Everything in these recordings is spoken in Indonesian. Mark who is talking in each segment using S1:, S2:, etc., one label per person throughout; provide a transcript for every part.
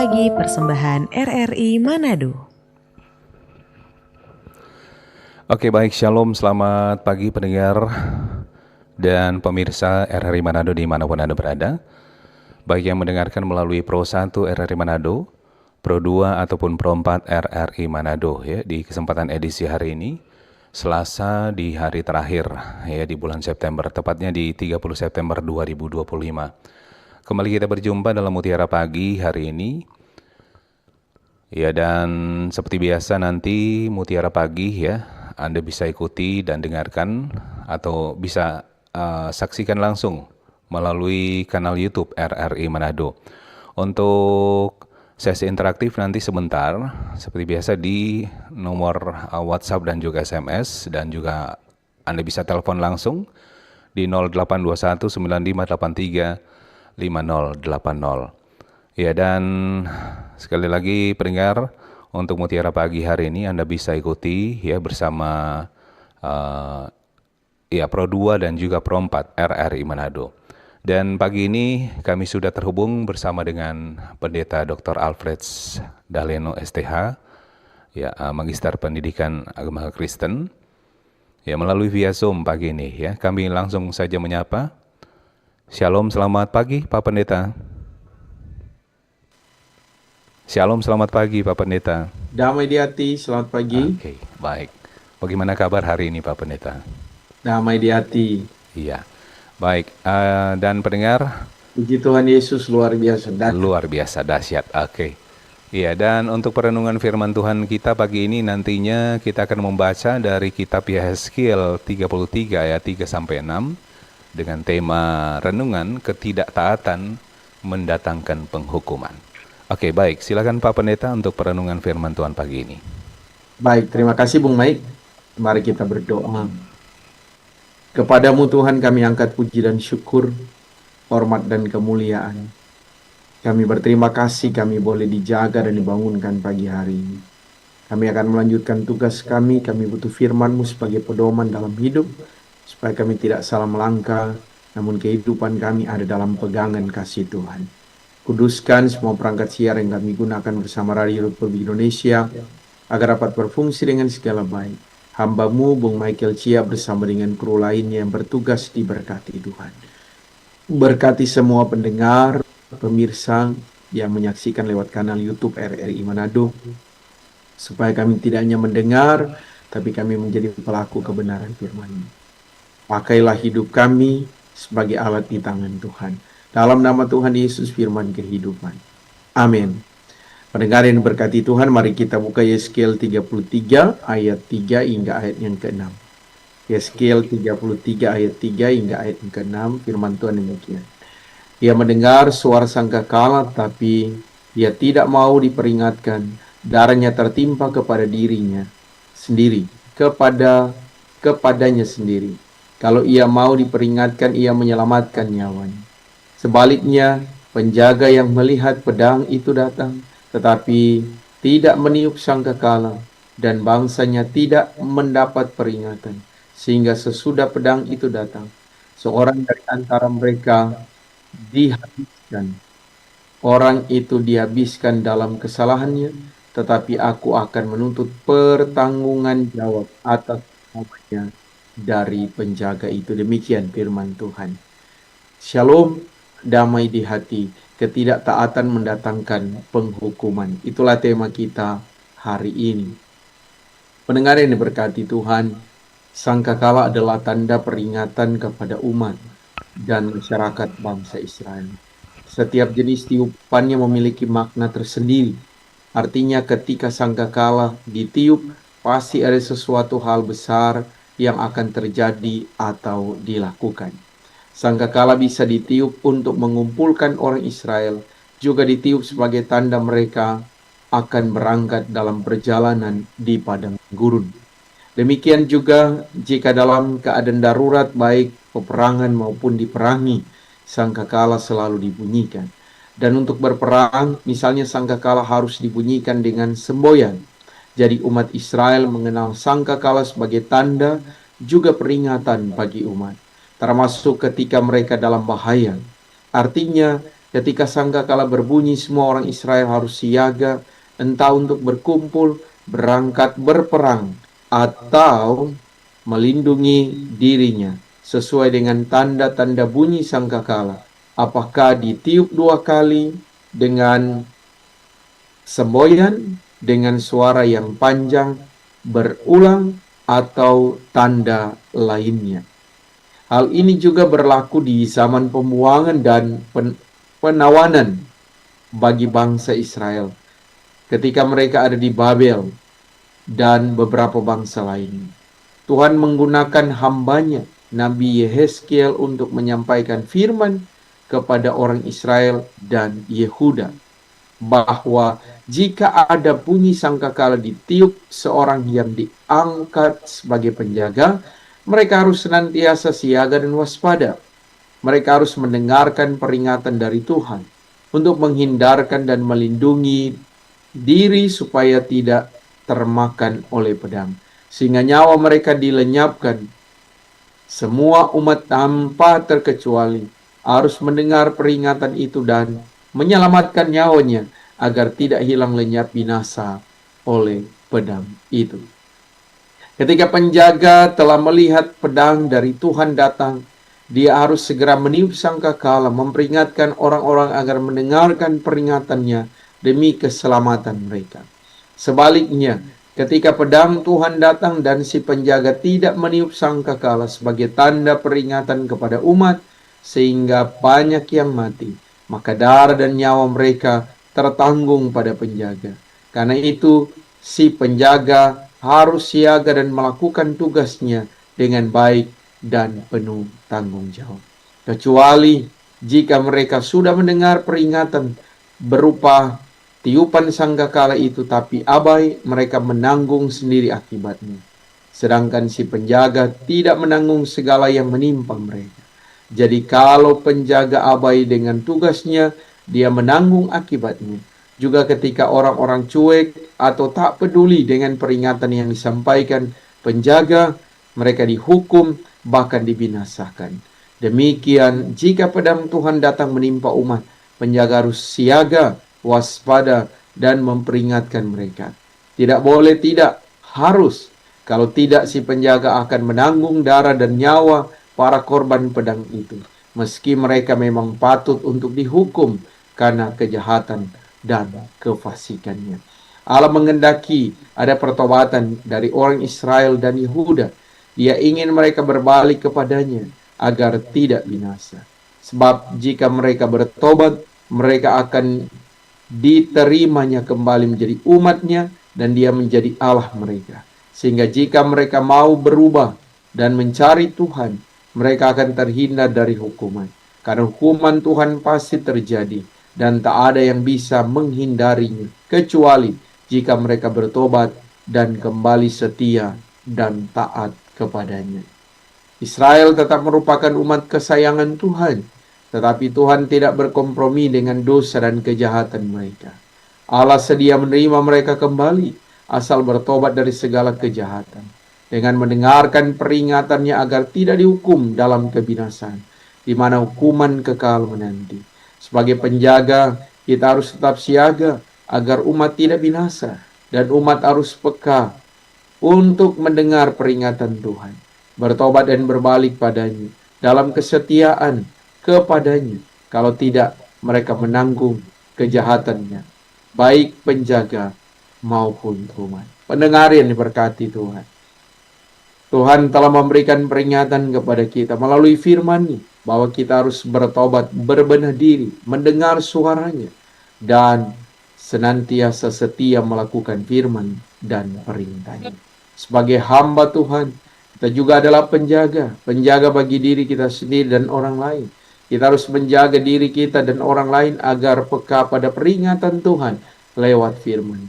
S1: Pagi persembahan RRI Manado.
S2: Oke, baik, shalom, selamat pagi pendengar dan pemirsa RRI Manado dimanapun Anda berada. Baik yang mendengarkan melalui Pro 1 RRI Manado, Pro 2 ataupun Pro 4 RRI Manado ya, di kesempatan edisi hari ini, Selasa di hari terakhir ya di bulan September, tepatnya di 30 September 2025. Kembali kita berjumpa dalam Mutiara Pagi hari ini. Ya, dan seperti biasa nanti Mutiara Pagi ya, Anda bisa ikuti dan dengarkan atau bisa saksikan langsung melalui kanal YouTube RRI Manado. Untuk sesi interaktif nanti sebentar, seperti biasa di nomor WhatsApp dan juga SMS, dan juga Anda bisa telepon langsung di 0821 9583 5080. Ya, dan sekali lagi pendengar, untuk Mutiara Pagi hari ini Anda bisa ikuti ya bersama Pro 2 dan juga Pro 4 RRI Manado. Dan pagi ini kami sudah terhubung bersama dengan Pendeta Dr. Alfred Daleno STH, ya, Magister Pendidikan Agama Kristen, ya, melalui via Zoom pagi ini ya. Kami langsung saja menyapa. Shalom, selamat pagi Pak Pendeta. Shalom, selamat pagi Pak Pendeta.
S3: Damai di hati, selamat pagi.
S2: Oke, baik. Bagaimana kabar hari ini Pak Pendeta?
S3: Damai di hati.
S2: Iya, baik. Dan pendengar,
S3: Puji Tuhan Yesus luar biasa.
S2: luar biasa dahsyat. Oke. Iya, dan untuk perenungan firman Tuhan kita pagi ini nantinya kita akan membaca dari kitab Yehezkiel 33 ayat 3-6 dengan tema renungan ketidaktaatan mendatangkan penghukuman. Oke, baik. Silakan Pak Pendeta untuk perenungan firman Tuhan pagi ini.
S3: Baik, terima kasih Bung Maik. Mari kita berdoa. Kepadamu Tuhan kami angkat puji dan syukur, hormat dan kemuliaan. Kami berterima kasih kami boleh dijaga dan dibangunkan pagi hari ini. Kami akan melanjutkan tugas kami butuh firman-Mu sebagai pedoman dalam hidup, supaya kami tidak salah melangkah, namun kehidupan kami ada dalam pegangan kasih Tuhan. Kuduskan semua perangkat siar yang kami gunakan bersama Radio Republik Indonesia, agar dapat berfungsi dengan segala baik. Hamba-Mu Bung Michael Chia bersama dengan kru lainnya yang bertugas diberkati Tuhan. Berkati semua pendengar, pemirsa yang menyaksikan lewat kanal YouTube RRI Manado, supaya kami tidak hanya mendengar, tapi kami menjadi pelaku kebenaran firman-Mu. Pakailah hidup kami sebagai alat di tangan Tuhan. Dalam nama Tuhan Yesus firman kehidupan. Amin. Pendengar yang berkati Tuhan, mari kita buka Yehezkiel 33 ayat 3 hingga ayat yang ke-6. Yehezkiel 33 ayat 3 hingga ayat yang ke-6, firman Tuhan demikian. Ia mendengar suara sangkakala, tapi dia tidak mau diperingatkan. Darahnya tertimpa kepada dirinya sendiri, kepadanya sendiri. Kalau ia mau diperingatkan, ia menyelamatkan nyawanya. Sebaliknya, penjaga yang melihat pedang itu datang, tetapi tidak meniup sangkakala, dan bangsanya tidak mendapat peringatan, sehingga sesudah pedang itu datang, seorang dari antara mereka dihabiskan. Orang itu dihabiskan dalam kesalahannya, tetapi aku akan menuntut pertanggungan jawab atas namanya dari penjaga itu. Demikian firman Tuhan. Shalom, damai di hati. Ketidaktaatan mendatangkan penghukuman. Itulah tema kita hari ini. Pendengar yang diberkati Tuhan, sangkakala adalah tanda peringatan kepada umat dan masyarakat bangsa Israel. Setiap jenis tiupannya memiliki makna tersendiri. Artinya ketika sangkakala ditiup, pasti ada sesuatu hal besar yang akan terjadi atau dilakukan. Sangkakala bisa ditiup untuk mengumpulkan orang Israel, juga ditiup sebagai tanda mereka akan berangkat dalam perjalanan di padang gurun. Demikian juga jika dalam keadaan darurat baik peperangan maupun diperangi, sangkakala selalu dibunyikan. Dan untuk berperang, misalnya sangkakala harus dibunyikan dengan semboyan. Jadi umat Israel mengenal sangkakala sebagai tanda juga peringatan bagi umat, termasuk ketika mereka dalam bahaya. Artinya Ketika sangkakala berbunyi, semua orang Israel harus siaga, entah untuk berkumpul, berangkat berperang, atau melindungi dirinya sesuai dengan tanda-tanda bunyi sangkakala. Apakah ditiup 2 kali dengan semboyan, dengan suara yang panjang, berulang, atau tanda lainnya. Hal ini juga berlaku di zaman pembuangan dan penawanan bagi bangsa Israel ketika mereka ada di Babel dan beberapa bangsa lain. Tuhan menggunakan hambanya, Nabi Yehezkiel, untuk menyampaikan firman kepada orang Israel dan Yehuda bahwa jika ada bunyi sangkakala ditiup seorang yang diangkat sebagai penjaga, mereka harus senantiasa siaga dan waspada. Mereka harus mendengarkan peringatan dari Tuhan untuk menghindarkan dan melindungi diri supaya tidak termakan oleh pedang, sehingga nyawa mereka dilenyapkan. Semua umat tanpa terkecuali harus mendengar peringatan itu dan menyelamatkan nyawanya agar tidak hilang lenyap binasa oleh pedang itu. Ketika penjaga telah melihat pedang dari Tuhan datang, dia harus segera meniup sangkakala, memperingatkan orang-orang agar mendengarkan peringatannya demi keselamatan mereka. Sebaliknya, ketika pedang Tuhan datang dan si penjaga tidak meniup sangkakala sebagai tanda peringatan kepada umat, sehingga banyak yang mati, maka darah dan nyawa mereka tertanggung pada penjaga. Karena itu, si penjaga harus siaga dan melakukan tugasnya dengan baik dan penuh tanggung jawab. Kecuali jika mereka sudah mendengar peringatan berupa tiupan sangkakala itu, tapi abai, mereka menanggung sendiri akibatnya. Sedangkan si penjaga tidak menanggung segala yang menimpa mereka. Jadi kalau penjaga abai dengan tugasnya, dia menanggung akibatnya. Juga ketika orang-orang cuek atau tak peduli dengan peringatan yang disampaikan penjaga, mereka dihukum, bahkan dibinasakan. Demikian jika pedang Tuhan datang menimpa umat, penjaga harus siaga, waspada, dan memperingatkan mereka. Tidak boleh tidak, harus. Kalau tidak, si penjaga akan menanggung darah dan nyawa para korban pedang itu, meski mereka memang patut untuk dihukum karena kejahatan dan kefasikannya. Allah mengendaki ada pertobatan dari orang Israel dan Yehuda. Dia ingin mereka berbalik kepadanya agar tidak binasa. Sebab jika mereka bertobat, mereka akan diterimanya kembali menjadi umatnya dan dia menjadi Allah mereka. Sehingga jika mereka mau berubah dan mencari Tuhan, mereka akan terhindar dari hukuman. Karena hukuman Tuhan pasti terjadi dan tak ada yang bisa menghindarinya, kecuali jika mereka bertobat dan kembali setia dan taat kepadanya. Israel tetap merupakan umat kesayangan Tuhan, tetapi Tuhan tidak berkompromi dengan dosa dan kejahatan mereka. Allah sedia menerima mereka kembali, asal bertobat dari segala kejahatan, dengan mendengarkan peringatannya agar tidak dihukum dalam kebinasaan, di mana hukuman kekal menanti. Sebagai penjaga, kita harus tetap siaga agar umat tidak binasa, dan umat harus peka untuk mendengar peringatan Tuhan, bertobat dan berbalik padanya dalam kesetiaan kepadanya. Kalau tidak, mereka menanggung kejahatannya, baik penjaga maupun umat. Pendengar yang diberkati Tuhan, Tuhan telah memberikan peringatan kepada kita melalui firman-Nya bahwa kita harus bertobat, berbenah diri, mendengar suaranya, dan senantiasa setia melakukan firman dan perintahnya. Sebagai hamba Tuhan, kita juga adalah penjaga bagi diri kita sendiri dan orang lain. Kita harus menjaga diri kita dan orang lain agar peka pada peringatan Tuhan lewat firman,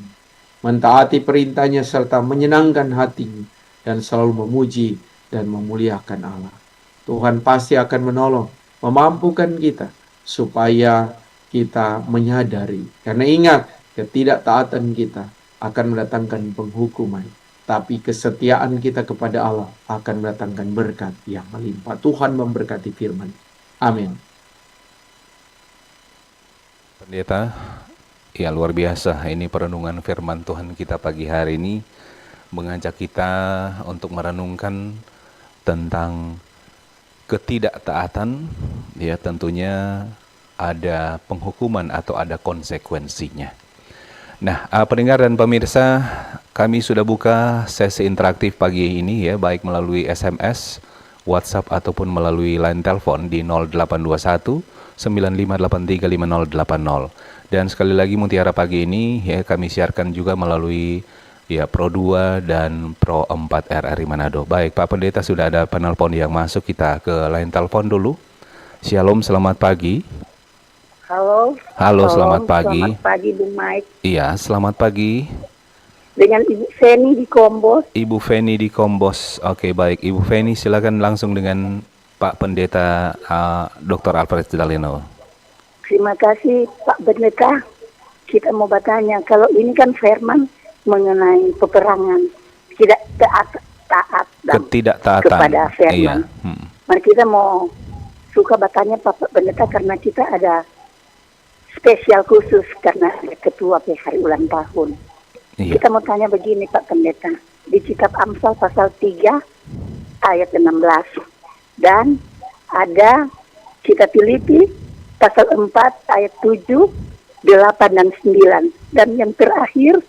S3: mentaati perintahnya serta menyenangkan hatinya, dan selalu memuji dan memuliakan Allah. Tuhan pasti akan menolong, memampukan kita supaya kita menyadari. Karena ingat, ketidaktaatan kita akan mendatangkan penghukuman, tapi kesetiaan kita kepada Allah akan mendatangkan berkat yang melimpah. Tuhan memberkati firman. Amin.
S2: Pendeta, ya luar biasa. Ini perenungan firman Tuhan kita pagi hari ini mengajak kita untuk merenungkan tentang ketidaktaatan. Ya tentunya ada penghukuman atau ada konsekuensinya. Nah, pendengar dan pemirsa, kami sudah buka sesi interaktif pagi ini ya, baik melalui SMS, WhatsApp ataupun melalui line telepon di 0821 9583 5080. Dan sekali lagi Mutiara pagi ini ya kami siarkan juga melalui ya Pro 2 dan Pro 4 RRI Manado. Baik, Pak Pendeta, sudah ada penelpon yang masuk, kita ke line telepon dulu. Shalom, selamat pagi.
S4: Halo.
S2: Halo, selamat pagi.
S4: Selamat pagi, Bung Mike.
S2: Iya, selamat pagi.
S4: Dengan Ibu Feni di Kombos.
S2: Ibu Feni di Kombos. Oke, baik. Ibu Feni, silakan langsung dengan Pak Pendeta Dr. Alfred Daleno.
S4: Terima kasih, Pak Pendeta. Kita mau bertanya, kalau ini kan firman mengenai peperangan, tidak taat dan
S2: Ketidaktaatan.
S4: kepada firman.
S2: Iya.
S4: Mari kita mau suka bertanya Pak Pendeta karena kita ada spesial khusus karena ada ketua hari ulang tahun.
S2: Iya.
S4: Kita mau tanya begini Pak Pendeta. Di kitab Amsal pasal 3 ayat 16. Dan ada kitab Filipi pasal 4 ayat 7, 8 dan 9. Dan yang terakhir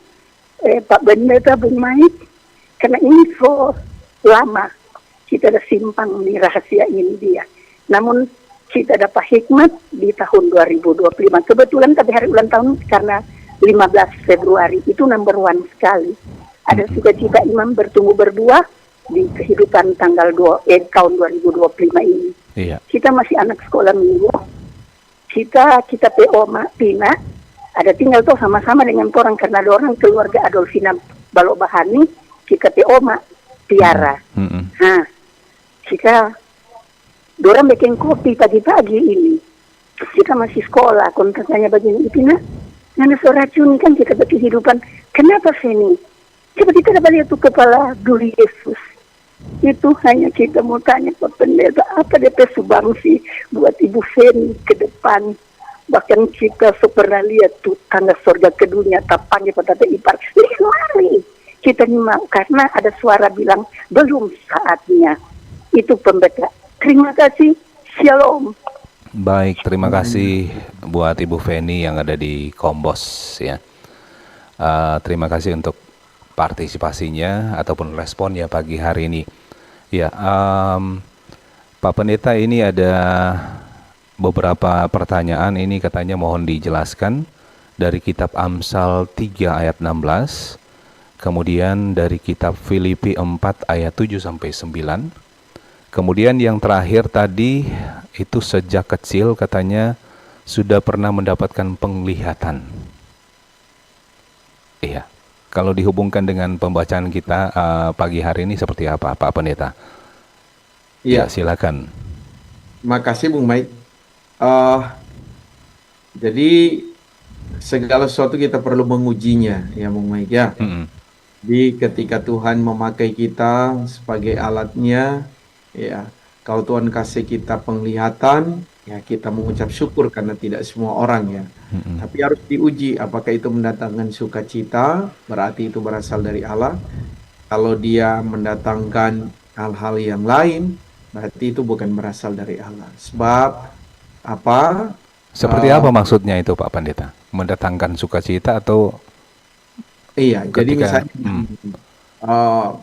S4: Pak Pendeta Bung Mike, karena ini so lama kita ada simpang di rahasia ini dia. Namun kita dapat hikmat di tahun 2025. Kebetulan tapi hari ulang tahun karena 15 Februari itu number one sekali. Ada sukacita imam bertumbuh berbuah di kehidupan tahun 2025 ini.
S2: Iya.
S4: Kita masih anak sekolah minggu. Kita PO Pina ada tinggal tuh sama-sama dengan orang karena ada orang keluarga Adolfina Balok Bahani, kita PO Tiara. Nah, kita dorang bikin kopi pagi-pagi ini. Kita masih sekolah, kontraknya begini. Ipina, nana so racun kan kita berkehidupan. Kenapa Feni? Coba kita dapat lihat tuh kepala duli Yesus. Itu hanya kita mau tanya Pak Pendeta, apa DP sumbangsi buat Ibu Feni ke depan. Bahkan kita pernah lihat tuh tangga surga ke dunia, tapangnya pada ipar. Mari kita nyimak karena ada suara bilang belum saatnya. Itu pembeda. Terima kasih, shalom.
S2: Baik, terima kasih buat Ibu Feni yang ada di Kombos ya. Terima kasih untuk partisipasinya ataupun responnya pagi hari ini. Ya, Pak Pendeta, ini ada beberapa pertanyaan ini katanya mohon dijelaskan dari kitab Amsal 3 ayat 16, kemudian dari kitab Filipi 4 ayat 7 sampai 9. Kemudian yang terakhir tadi itu sejak kecil katanya sudah pernah mendapatkan penglihatan. Iya. Kalau dihubungkan dengan pembacaan kita pagi hari ini seperti apa, Pak Pendeta?
S3: Iya.
S2: Ya, silakan.
S3: Makasih Bung Mike. Jadi segala sesuatu kita perlu mengujinya ya Bung Mike ya. Jadi ketika Tuhan memakai kita sebagai alatnya, ya, kalau Tuhan kasih kita penglihatan, ya kita mengucap syukur karena tidak semua orang ya. Tapi harus diuji apakah itu mendatangkan sukacita, berarti itu berasal dari Allah. Kalau dia mendatangkan hal-hal yang lain, berarti itu bukan berasal dari Allah. Sebab apa?
S2: Seperti apa maksudnya itu Pak Pendeta? Mendatangkan sukacita atau?
S3: Iya, jadi
S2: ketika,
S3: misalnya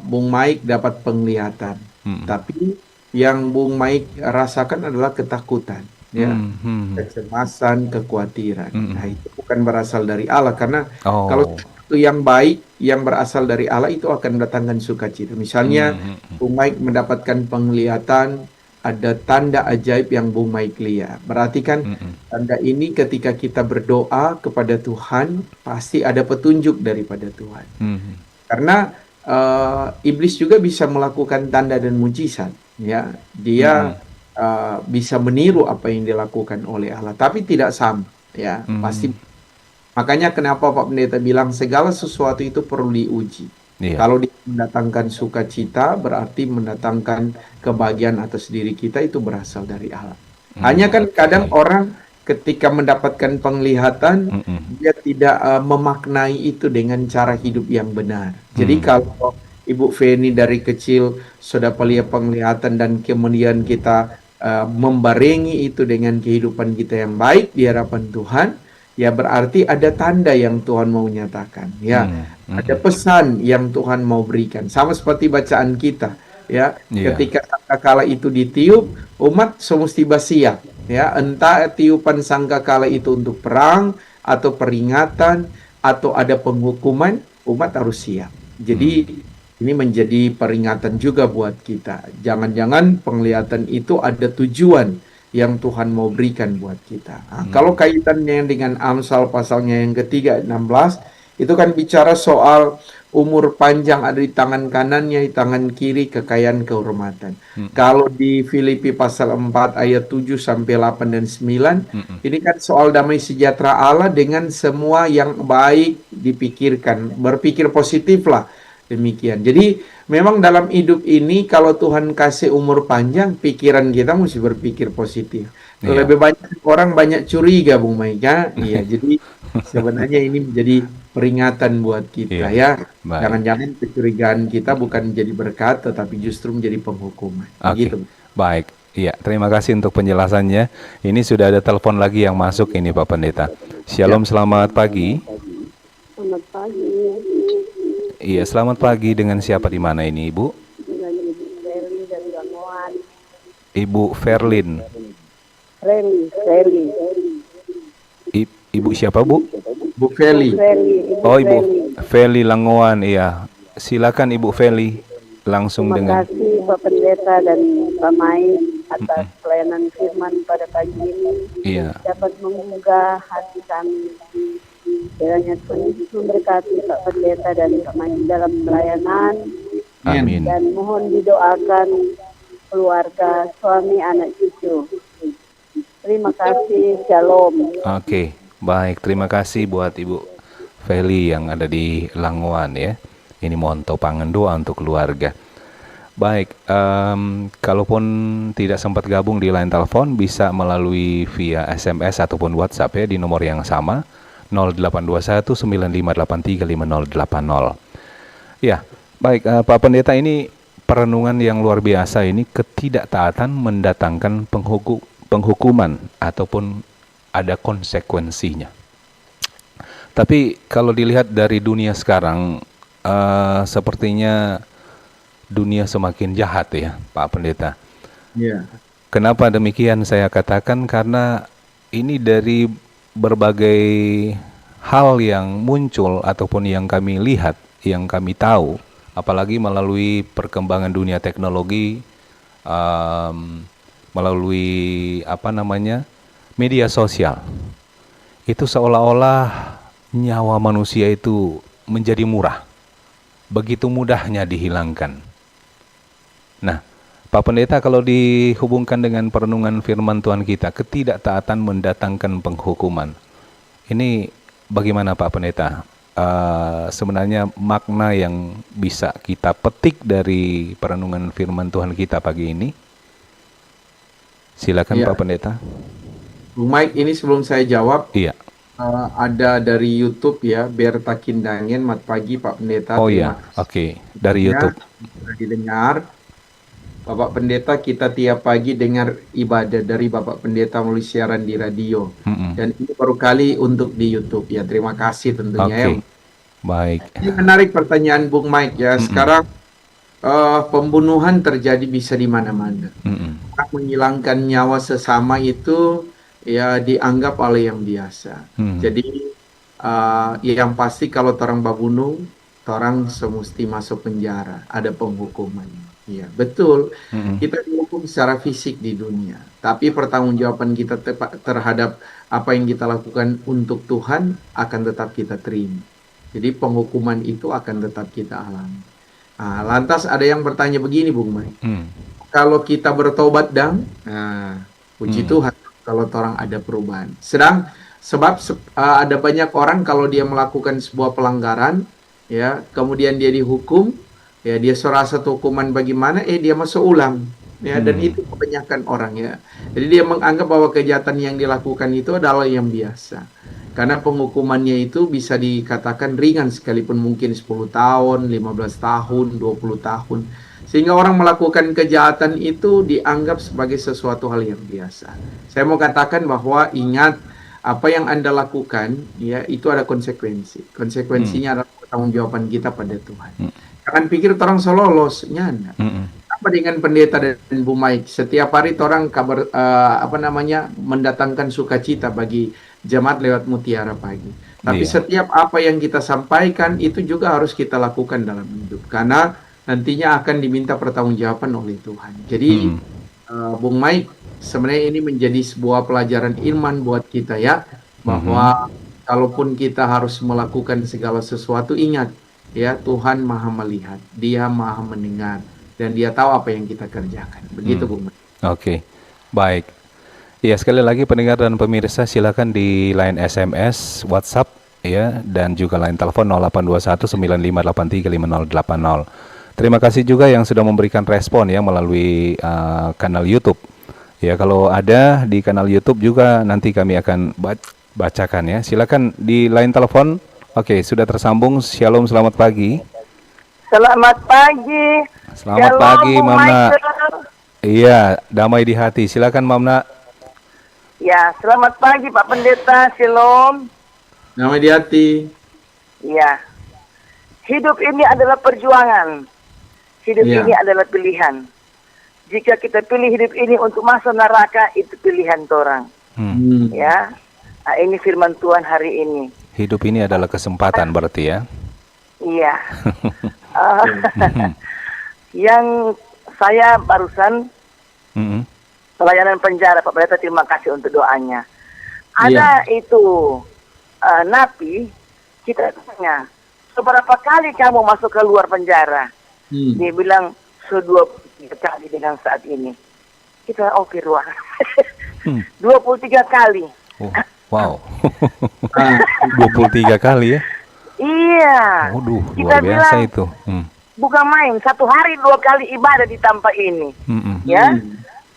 S3: Bung Mike dapat penglihatan. Tapi yang Bung Mike rasakan adalah ketakutan, ya, kecemasan, kekhawatiran. Nah, itu bukan berasal dari Allah karena kalau sesuatu yang baik yang berasal dari Allah itu akan mendatangkan sukacita. Misalnya Bung Mike mendapatkan penglihatan, ada tanda ajaib yang Bung Mike lihat. Berarti kan tanda ini ketika kita berdoa kepada Tuhan pasti ada petunjuk daripada Tuhan. Karena iblis juga bisa melakukan tanda dan mujizat, ya. Dia bisa meniru apa yang dilakukan oleh Allah, tapi tidak sama, ya. Pasti. Makanya kenapa Pak Pendeta bilang segala sesuatu itu perlu diuji. Kalau dia mendatangkan sukacita, berarti mendatangkan kebahagiaan atas diri kita, itu berasal dari Allah. Hanya kan kadang orang ketika mendapatkan penglihatan, dia tidak memaknai itu dengan cara hidup yang benar. Jadi kalau Ibu Feni dari kecil sudah lihat penglihatan dan kemudian kita membarengi itu dengan kehidupan kita yang baik di hadapan Tuhan, ya berarti ada tanda yang Tuhan mau nyatakan. Ya, ada pesan yang Tuhan mau berikan. Sama seperti bacaan kita. Ya, ketika sangkakala itu ditiup, umat semestinya siap. Ya, entah tiupan sangkakala itu untuk perang atau peringatan atau ada penghukuman, umat harus siap. Jadi ini menjadi peringatan juga buat kita. Jangan-jangan penglihatan itu ada tujuan yang Tuhan mau berikan buat kita. Nah, kalau kaitannya dengan Amsal pasalnya yang ketiga 16, itu kan bicara soal umur panjang ada di tangan kanannya, di tangan kiri kekayaan kehormatan. Kalau di Filipi pasal 4 ayat 7 sampai 8 dan 9, ini kan soal damai sejahtera Allah dengan semua yang baik dipikirkan, berpikir positif lah. Demikian. Jadi memang dalam hidup ini kalau Tuhan kasih umur panjang, pikiran kita mesti berpikir positif. Lebih banyak orang banyak curiga, Bung Maika. Iya, jadi sebenarnya ini menjadi peringatan buat kita ya. Jangan-jangan kecurigaan kita bukan menjadi berkat, tetapi justru menjadi penghukuman. Gitu.
S2: Baik. Iya, terima kasih untuk penjelasannya. Ini sudah ada telepon lagi yang masuk ini Pak Pendeta. Shalom, selamat pagi.
S5: Selamat pagi.
S2: Iya, selamat pagi. Dengan siapa di mana ini, Ibu?
S5: Dengan Ibu Ferli dari Lamongan.
S2: Ibu Ferlin.
S5: Ferli.
S2: Ibu siapa, Bu?
S3: Bu Feli.
S2: Ibu Feli Langoan, iya. Silakan Ibu Feli, langsung
S5: Terima
S2: dengan.
S5: kasih Pak Pendeta dan Pak Mai atas pelayanan firman pada pagi ini.
S2: Iya.
S5: Dapat menggugah hati kami. Kiranya Tuhan Yesus memberkati Pak Pendeta dan Pak Mai dalam pelayanan.
S2: Amin.
S5: Dan mohon didoakan keluarga, suami, anak cucu. Terima kasih. Shalom.
S2: Oke, baik. Terima kasih buat Ibu Feli yang ada di Langoan ya. Ini mohon topangan doa untuk keluarga. Baik, kalaupun tidak sempat gabung di line telepon, bisa melalui via SMS ataupun WhatsApp ya di nomor yang sama 0821 9583 5080. Ya, baik Pak Pendeta, ini perenungan yang luar biasa ini, ketidaktaatan mendatangkan penghukuman ataupun ada konsekuensinya. Tapi kalau dilihat dari dunia sekarang, sepertinya dunia semakin jahat ya, Pak Pendeta.
S3: Iya.
S2: Kenapa demikian saya katakan? Karena ini dari berbagai hal yang muncul ataupun yang kami lihat, yang kami tahu, apalagi melalui perkembangan dunia teknologi, melalui media sosial. Itu seolah-olah nyawa manusia itu menjadi murah, begitu mudahnya dihilangkan. Nah, Pak Pendeta, kalau dihubungkan dengan perenungan firman Tuhan kita, ketidaktaatan mendatangkan penghukuman. Ini bagaimana Pak Pendeta? Sebenarnya makna yang bisa kita petik dari perenungan firman Tuhan kita pagi ini. Silakan
S3: Ya.
S2: Pak Pendeta.
S3: Bu Mike, ini sebelum saya jawab,
S2: Iya.
S3: ada dari YouTube ya, Berta Kindangen, Mat Pagi Pak Pendeta.
S2: Oh
S3: terima
S2: iya,
S3: kasih.
S2: oke. Dari
S3: Ya,
S2: YouTube.
S3: sudah didengar. Bapak Pendeta, kita tiap pagi dengar ibadah dari Bapak Pendeta melalui siaran di radio. Dan ini baru kali untuk di YouTube ya. Terima kasih tentunya ya.
S2: Oke. Baik.
S3: Ini menarik pertanyaan Bung Mike ya. Sekarang pembunuhan terjadi bisa di mana-mana. Menghilangkan nyawa sesama itu ya dianggap oleh yang biasa. Jadi yang pasti kalau orang babunuh, orang semesti masuk penjara, ada penghukuman. Iya, betul. Kita dihukum secara fisik di dunia, tapi pertanggungjawaban kita terhadap apa yang kita lakukan untuk Tuhan akan tetap kita terima. Jadi penghukuman itu akan tetap kita alami. Nah, lantas ada yang bertanya begini, Bung Mai. Kalau kita bertobat puji Tuhan kalau orang ada perubahan. Sebab ada banyak orang kalau dia melakukan sebuah pelanggaran, ya, kemudian dia dihukum, ya dia serasa hukuman bagaimana, dia masuk ulang. ya, dan itu kebanyakan orang ya. Jadi dia menganggap bahwa kejahatan yang dilakukan itu adalah yang biasa. Karena penghukumannya itu bisa dikatakan ringan sekalipun mungkin 10 tahun, 15 tahun, 20 tahun. Sehingga orang melakukan kejahatan itu dianggap sebagai sesuatu hal yang biasa. Saya mau katakan bahwa ingat apa yang Anda lakukan ya itu ada konsekuensi. Konsekuensinya adalah pertanggungjawaban kita pada Tuhan. Jangan pikir orang sololos nyanda. Apa dengan pendeta dan Bu Mike? Setiap hari orang kabar mendatangkan sukacita bagi jemaat lewat Mutiara Pagi. Tapi setiap apa yang kita sampaikan itu juga harus kita lakukan dalam hidup karena nantinya akan diminta pertanggungjawaban oleh Tuhan. Jadi Bung Mike, sebenarnya ini menjadi sebuah pelajaran iman buat kita ya, bahwa kalaupun kita harus melakukan segala sesuatu, ingat ya, Tuhan Maha melihat, Dia Maha mendengar, dan Dia tahu apa yang kita kerjakan. Begitu Bung Mike.
S2: Oke, baik. Ya, sekali lagi pendengar dan pemirsa, silakan di line SMS, WhatsApp ya, dan juga line telepon 0821 9583 5080. Terima kasih juga yang sudah memberikan respon ya melalui kanal YouTube. Ya, kalau ada di kanal YouTube juga nanti kami akan bacakan ya. Silakan di line telepon. Oke, sudah tersambung. Shalom, selamat pagi.
S6: Selamat pagi.
S2: Selamat
S6: Shalom,
S2: pagi,
S6: Bu
S2: Mamna.
S6: Michael.
S2: Iya, damai di hati. Silakan, Mamna.
S6: Ya, selamat pagi Pak Pendeta. Shalom.
S3: Damai di hati.
S6: Ya. Hidup ini adalah perjuangan. Hidup
S3: Ya.
S6: ini adalah pilihan. Jika kita pilih hidup ini untuk masuk neraka, itu pilihan orang. Ya. Nah, ini firman Tuhan hari ini.
S2: Hidup ini adalah kesempatan berarti ya.
S6: Iya. Yang saya barusan pelayanan penjara, Pak Pendeta, terima kasih untuk doanya. Ada itu napi, kita tanya, seberapa kali kamu masuk ke luar penjara? Dia bilang, 23 kali dengan saat ini. Kita oke, luar. 23 kali.
S2: Oh, wow. 23 kali ya?
S6: Iya.
S2: Waduh,
S6: Kita
S2: luar biasa
S6: bilang,
S2: itu.
S6: bukan main, 1 hari 2 kali ibadah di tempat ini. Ya.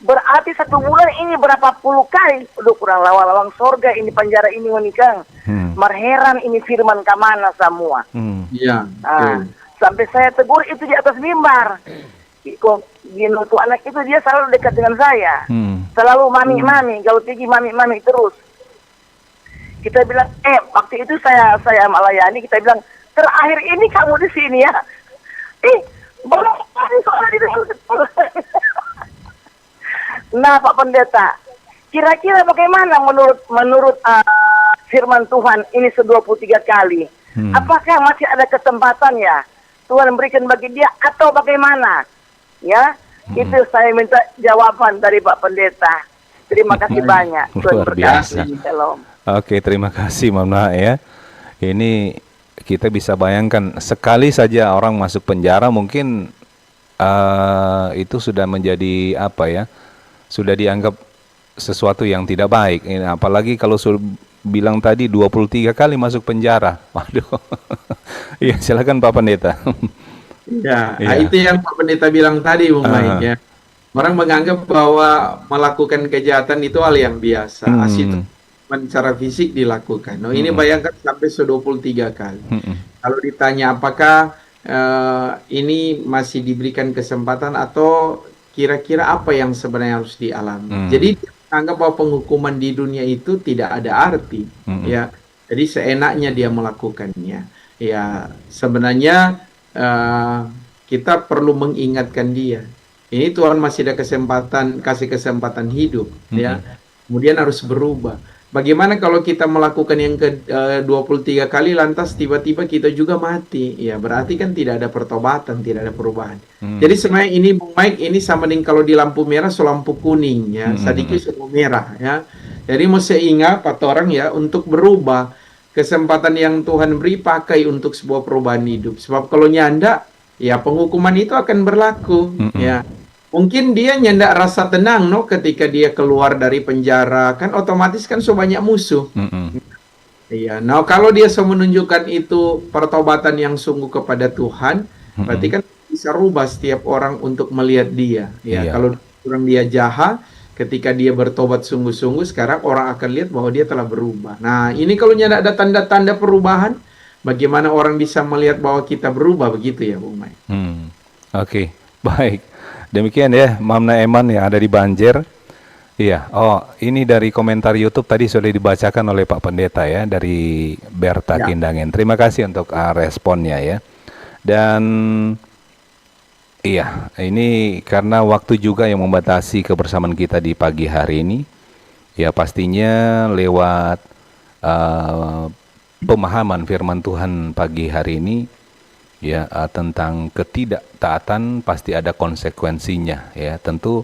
S6: Berarti 1 bulan ini berapa puluh kali. Udah kurang lawang-lawang sorga ini, penjara ini menikah. Marheran ini firman kamana semua.
S3: Iya.
S6: Sampai saya tegur itu di atas mimbar. Kok Gino tuh anak itu dia selalu dekat dengan saya. Selalu mami-mami, kalau tinggi mami-mami terus. Kita bilang, waktu itu saya melayani, kita bilang, terakhir ini kamu di sini ya. Boleh soalnya di dalam. Nah, Pak Pendeta, kira-kira bagaimana menurut firman Tuhan ini 23 kali? Apakah masih ada kesempatan ya Tuhan berikan bagi dia atau bagaimana? Ya, itu saya minta jawaban dari Pak Pendeta. Terima kasih banyak.
S2: Luar biasa.
S6: Shalom.
S2: Oke, terima kasih Mamna ya. Ini kita bisa bayangkan sekali saja orang masuk penjara mungkin itu sudah menjadi apa ya? Sudah dianggap sesuatu yang tidak baik. Ini apalagi kalau bilang tadi 23 kali masuk penjara. Waduh. Iya, silakan Pak Pendeta.
S3: Ya, itu yang Pak Pendeta bilang tadi, Bung Mike ya. Orang menganggap bahwa melakukan kejahatan itu hal yang biasa. Asik secara fisik dilakukan. Ini bayangkan sampai 23 kali. Kalau ditanya apakah ini masih diberikan kesempatan atau kira-kira apa yang sebenarnya harus dialami. Jadi anggap bahwa penghukuman di dunia itu tidak ada arti. Ya, jadi seenaknya dia melakukannya. Ya, sebenarnya kita perlu mengingatkan dia. Ini Tuhan masih ada kasih kesempatan hidup, ya. Kemudian harus berubah. Bagaimana kalau kita melakukan yang ke 23 kali lantas tiba-tiba kita juga mati? Ya, berarti kan tidak ada pertobatan, tidak ada perubahan. Jadi sebenarnya ini Bung Mike ini sama dengan kalau di lampu merah so lampu kuning ya, sedikit lampu merah ya. Jadi mesti ingat kata orang ya untuk berubah. Kesempatan yang Tuhan beri pakai untuk sebuah perubahan hidup. Sebab kalau nyanda, ya penghukuman itu akan berlaku. Ya, mungkin dia nyanda rasa tenang, no, ketika dia keluar dari penjara, kan otomatis kan so banyak musuh. Iya, nah kalau dia so menunjukkan itu pertobatan yang sungguh kepada Tuhan, berarti kan bisa rubah setiap orang untuk melihat dia. Ya, kalau orang dia jahat, ketika dia bertobat sungguh-sungguh, sekarang orang akan lihat bahwa dia telah berubah. Nah, ini kalau tidak ada tanda-tanda perubahan, bagaimana orang bisa melihat bahwa kita berubah, begitu ya, Bung Mai?
S2: Oke, baik. Demikian ya, Mamna Eman yang ada di Banjer. Iya, ini dari komentar YouTube tadi sudah dibacakan oleh Pak Pendeta ya, dari Berta Kindangen. Terima kasih untuk responnya ya. Dan iya, ini karena waktu juga yang membatasi kebersamaan kita di pagi hari ini. Ya pastinya lewat pemahaman firman Tuhan pagi hari ini ya tentang ketidaktaatan pasti ada konsekuensinya ya. Tentu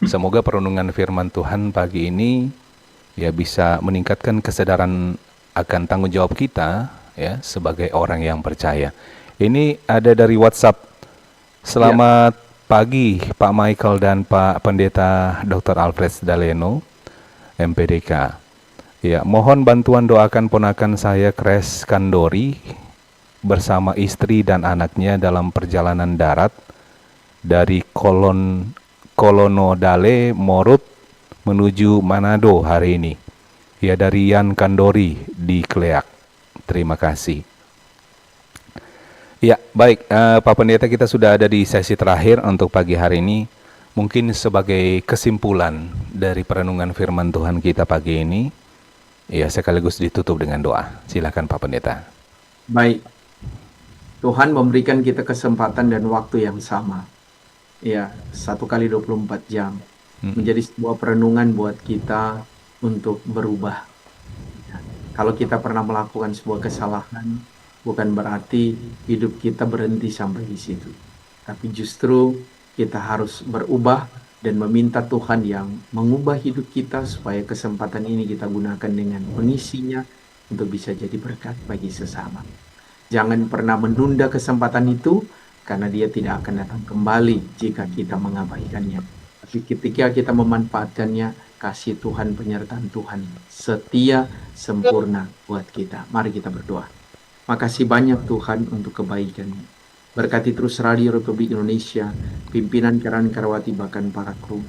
S2: semoga perenungan firman Tuhan pagi ini ya bisa meningkatkan kesadaran akan tanggung jawab kita ya sebagai orang yang percaya. Ini ada dari WhatsApp. Selamat pagi Pak Michael dan Pak Pendeta Dr. Alfred Daleno, MPDK. Ya, mohon bantuan doakan ponakan saya Kres Kandori bersama istri dan anaknya dalam perjalanan darat dari Kolonodale Morut menuju Manado hari ini. Ya, dari Yan Kandori di Kleak. Terima kasih. Ya, baik Pak Pendeta, kita sudah ada di sesi terakhir untuk pagi hari ini. Mungkin sebagai kesimpulan dari perenungan firman Tuhan kita pagi ini, ya sekaligus ditutup dengan doa. Silakan Pak Pendeta.
S3: Baik, Tuhan memberikan kita kesempatan dan waktu yang sama. Ya, 1 kali 24 jam. Menjadi sebuah perenungan buat kita untuk berubah. Ya, kalau kita pernah melakukan sebuah kesalahan, bukan berarti hidup kita berhenti sampai di situ. Tapi justru kita harus berubah dan meminta Tuhan yang mengubah hidup kita supaya kesempatan ini kita gunakan dengan mengisinya untuk bisa jadi berkat bagi sesama. Jangan pernah menunda kesempatan itu karena dia tidak akan datang kembali jika kita mengabaikannya. Tapi ketika kita memanfaatkannya, kasih Tuhan, penyertaan Tuhan setia, sempurna buat kita. Mari kita berdoa. Makasih banyak Tuhan untuk kebaikan. Berkati terus Radio Republik Indonesia, pimpinan Karan Karawati bahkan para kru.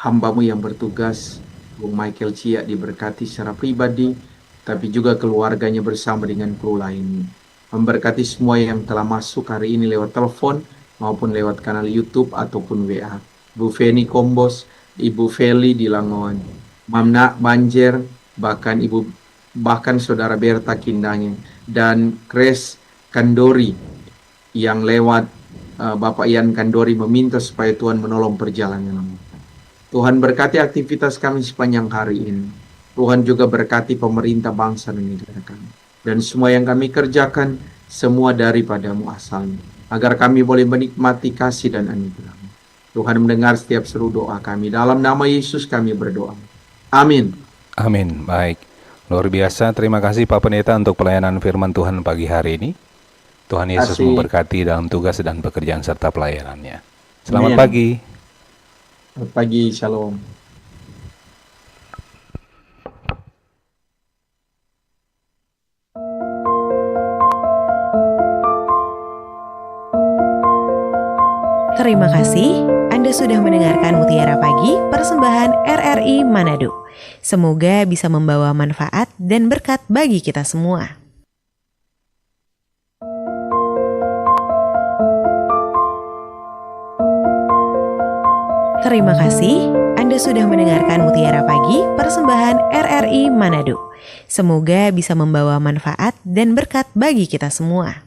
S3: Hamba-Mu yang bertugas, Bung Michael Cia diberkati secara pribadi, tapi juga keluarganya bersama dengan kru lain. Memberkati semua yang telah masuk hari ini lewat telepon maupun lewat kanal YouTube ataupun WA. Bu Feni Kombos, Ibu Feli di Langoan, Mamna Banjer, bahkan Saudara Berta Kindangen, dan Kres Kandori yang lewat Bapak Ian Kandori meminta supaya Tuhan menolong perjalanan. Tuhan berkati aktivitas kami sepanjang hari ini. Tuhan juga berkati pemerintah bangsa dan negara kami. Dan semua yang kami kerjakan, semua daripada-Mu asalnya. Agar kami boleh menikmati kasih dan anugerah-Mu. Tuhan mendengar setiap seru doa kami. Dalam nama Yesus kami berdoa. Amin.
S2: Amin. Baik. Luar biasa, terima kasih Pak Pendeta untuk pelayanan firman Tuhan pagi hari ini. Tuhan Yesus memberkati dalam tugas dan pekerjaan serta pelayanannya. Selamat pagi.
S3: Selamat pagi, shalom.
S1: Terima kasih, Anda sudah mendengarkan Mutiara Pagi, persembahan RRI Manado. Semoga bisa membawa manfaat dan berkat bagi kita semua. Terima kasih, Anda sudah mendengarkan Mutiara Pagi, persembahan RRI Manado. Semoga bisa membawa manfaat dan berkat bagi kita semua.